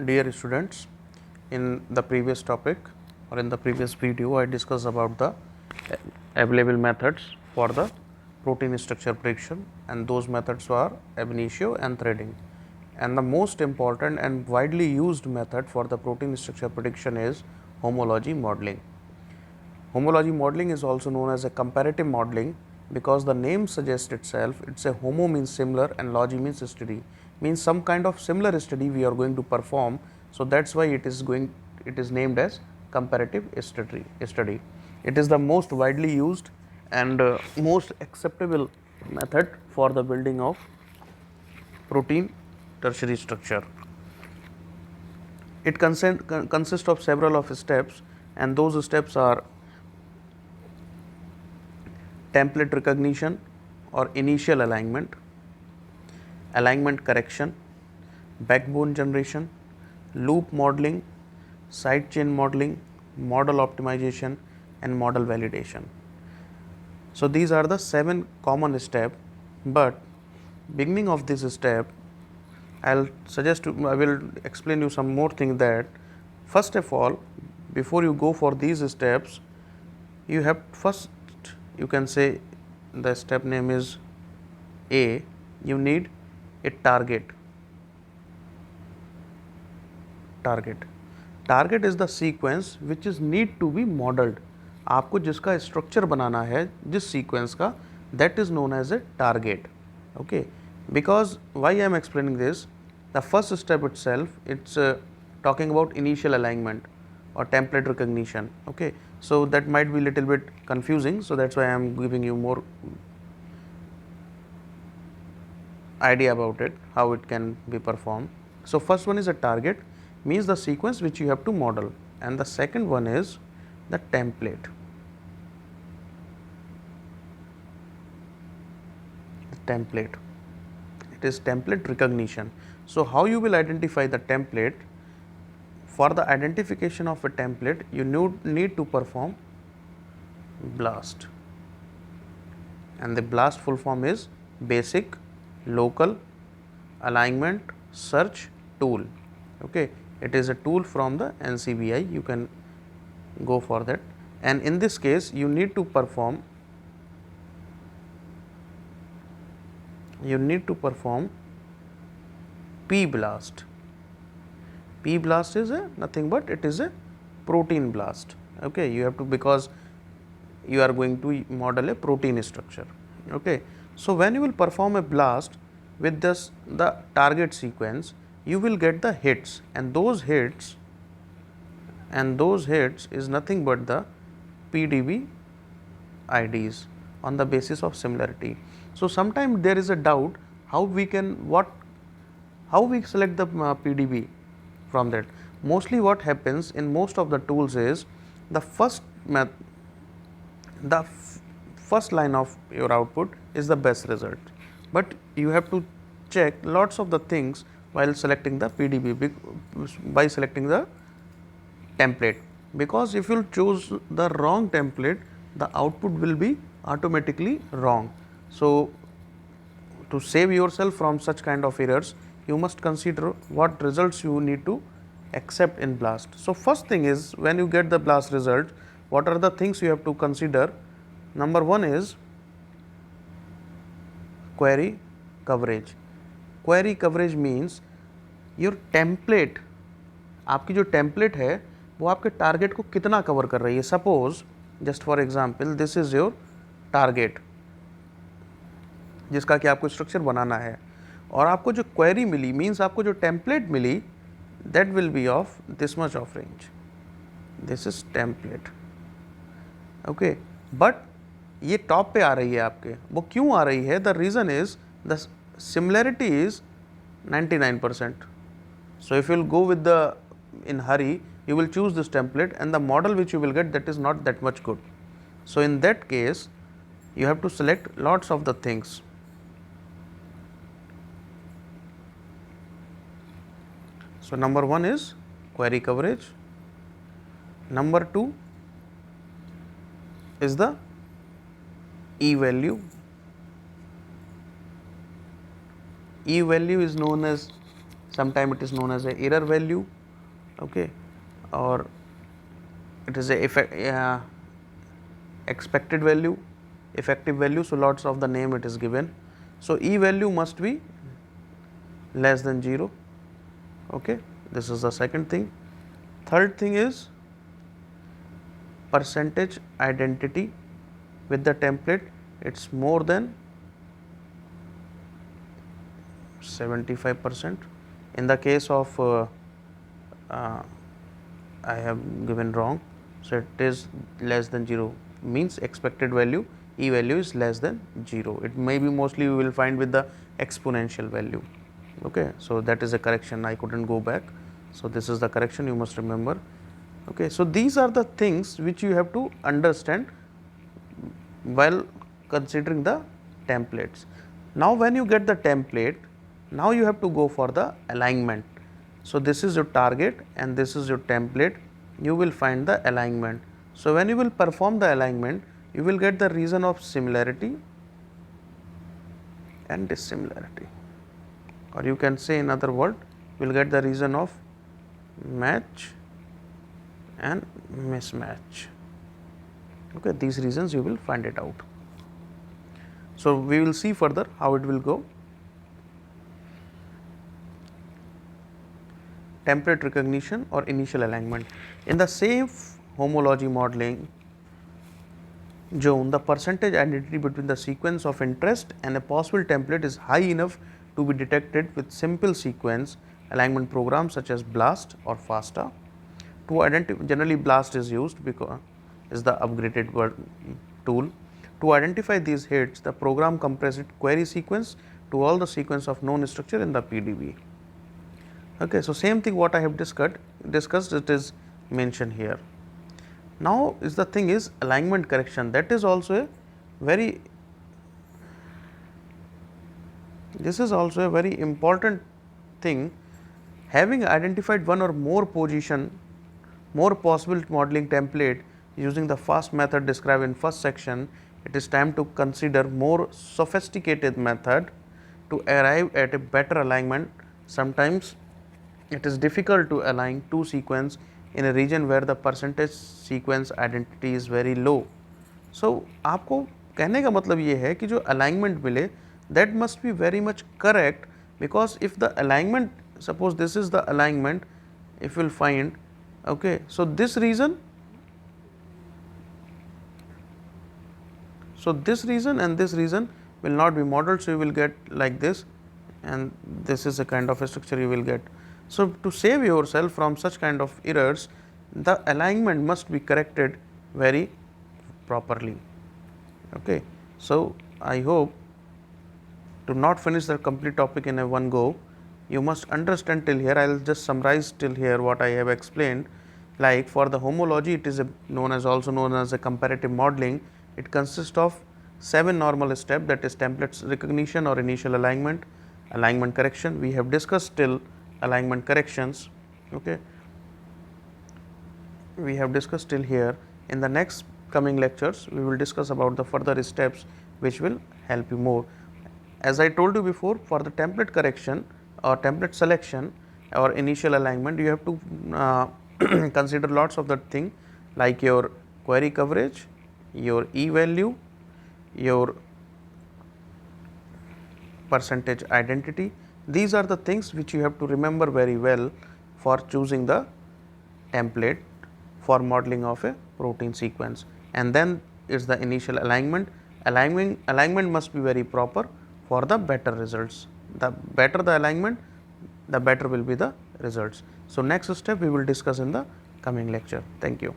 Dear students, in the previous topic or in the previous video, I discussed about the available methods for the protein structure prediction, and those methods are ab initio and threading. And the most important and widely used method for the protein structure prediction is homology modeling. Homology modeling is also known as a comparative modeling because the name suggests itself. It's a homo means similar and logy means study, means some kind of similar study we are going to perform. So that's why it is named as comparative study. It is the most widely used and most acceptable method for the building of protein tertiary structure. It consists of several of steps, and those steps are template recognition or initial alignment, alignment correction, backbone generation, loop modeling, side chain modeling, model optimization, and model validation. So these are the 7 common steps, but beginning of this step, I will explain you some more thing that first of all, before you go for these steps, you have first, you can say the step name is A, you need a target. Target is the sequence which is need to be modeled. आपको जिसका structure बनाना है जिस sequence का, that is known as a target. Okay, because why I am explaining this, the first step itself, it's talking about initial alignment or template recognition. Okay, so that might be little bit confusing, so that's why I am giving you more idea about it, how it can be performed. So first one is a target, means the sequence which you have to model, and the second one is the template. It is template recognition. So how you will identify the template? For the identification of a template, you need to perform BLAST, and the BLAST full form is basic local alignment search tool. Okay, it is a tool from the NCBI, you can go for that, and in this case you need to perform P-BLAST. P-BLAST is nothing but it is a protein blast. Okay, you have to, because you are going to model a protein structure. Okay, so when you will perform a blast with the target sequence, you will get the hits, and those hits is nothing but the PDB IDs on the basis of similarity. So sometimes there is a doubt how we select the PDB from that. Mostly what happens in most of the tools is the first line of your output is the best result, but you have to check lots of the things while selecting the PDB by selecting the template, because if you choose the wrong template, the output will be automatically wrong. So to save yourself from such kind of errors, you must consider what results you need to accept in BLAST. So first thing is, when you get the BLAST result, what are the things you have to consider? Number one is query coverage. Query coverage means your template, आपकी जो template है वो आपके target को कितना cover कर रही है. Suppose just for example this is your target जिसका कि आपको स्ट्रक्चर बनाना है, और आपको जो क्वेरी मिली मीन्स आपको जो टेम्पलेट मिली, that will be of this much of range. This is template. Okay, but ये टॉप पे आ रही है आपके, वो क्यों आ रही है? The reason is the similarity is 99%. So if you will go with the in hurry, you will choose this template, and the model which you will get, that is not that much good. So in that case, you have to select lots of the things. So number one is query coverage. Number two is the E value is known as sometime it is known as a error value, okay, or it is a expected value, effective value. So lots of the name it is given. So E value must be less than 0, okay. This is the second thing. Third thing is percentage identity with the template, it's more than 75%. In the case of I have given wrong, so it is less than 0 means expected value E value is less than 0. It may be mostly you will find with the exponential value, okay. So that is a correction, I couldn't go back. So this is the correction you must remember, okay. So these are the things which you have to understand while considering the templates. Now when you get the template, now you have to go for the alignment. So this is your target and this is your template, you will find the alignment. So when you will perform the alignment, you will get the region of similarity and dissimilarity, or you can say in other words, you will get the region of match and mismatch, okay. These reasons you will find it out. So we will see further how it will go. Template recognition or initial alignment. In the safe homology modeling zone, the percentage identity between the sequence of interest and a possible template is high enough to be detected with simple sequence alignment programs such as BLAST or FASTA. To identify, generally BLAST is used because is the upgraded tool. To identify these hits, the program compresses query sequence to all the sequence of known structure in the PDB. Okay, so same thing what I have discussed it is mentioned here. Now is the thing is alignment correction, that is also a very, this is also a very important thing. Having identified one or more position, more possible modeling template using the FAST method described in first section, it is time to consider more sophisticated method to arrive at a better alignment. Sometimes it is difficult to align two sequence in a region where the percentage sequence identity is very low. So आपको कहने का मतलब ये है कि जो alignment मिले that must be very much correct, because if the alignment, suppose this is the alignment, if you will find, okay, so this region, so this region and this region will not be modeled, so you will get like this, and this is a kind of a structure you will get. So to save yourself from such kind of errors, the alignment must be corrected very properly, okay. So I hope to not finish the complete topic in a one go, you must understand till here. I will just summarize till here what I have explained. Like for the homology, it is also known as a comparative modeling. It consists of 7 normal steps, that is templates recognition or initial alignment, alignment correction. We have discussed till alignment corrections, okay. We have discussed till here. In the next coming lectures, we will discuss about the further steps which will help you more. As I told you before, for the template correction or template selection or initial alignment, you have to consider lots of the thing like your query coverage, your E value, your percentage identity. These are the things which you have to remember very well for choosing the template for modeling of a protein sequence. And then is the initial alignment. Alignment must be very proper for the better results. The better the alignment, the better will be the results. So next step we will discuss in the coming lecture. Thank you.